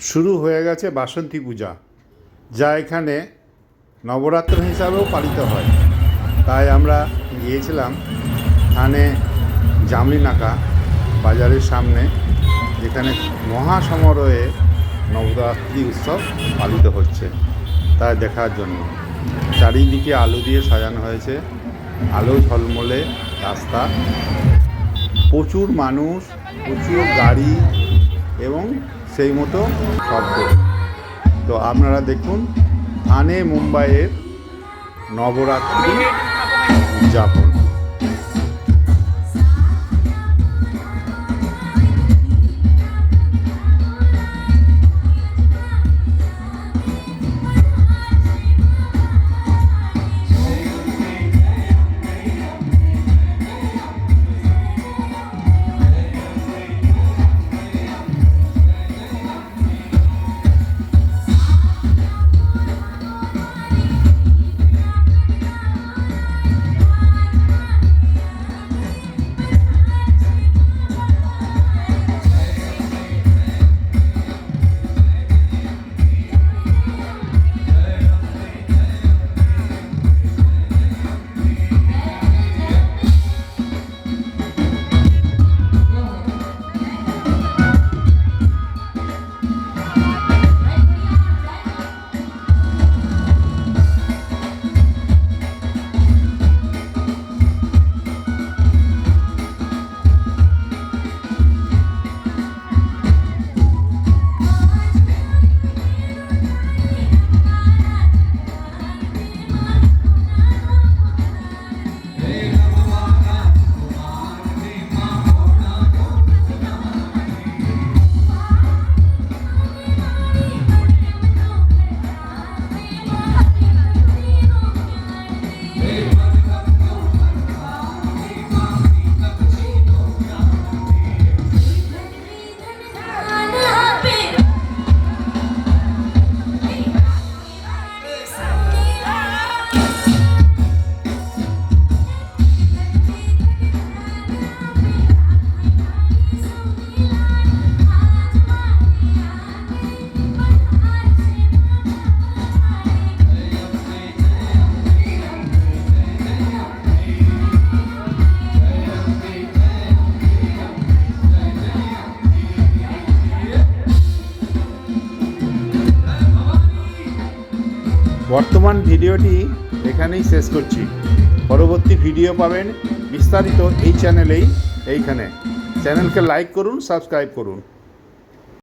শুরু হয়ে গেছে বাসন্তী পূজা, যা এখানে নবরাত্র হিসাবেও পালিত হয়। তাই আমরা গিয়েছিলাম থানে জামলিনাকা বাজারের সামনে, যেখানে মহাসমারোহে নবরাত্রি উৎসব পালিত হচ্ছে তা দেখার জন্য। চারিদিকে আলো দিয়ে সাজানো হয়েছে, আলো ঝলমলে রাস্তা, প্রচুর মানুষ, প্রচুর গাড়ি এবং সেই মতো শব্দ। তো আপনারা দেখুন থানে মুম্বাইয়ের নবরাত্রি উদযাপন। বর্তমান ভিডিওটি এখানেই শেষ করছি। পরবর্তী ভিডিও পাবেন বিস্তারিত এই চ্যানেলেই। চ্যানেলকে লাইক করুন, সাবস্ক্রাইব করুন।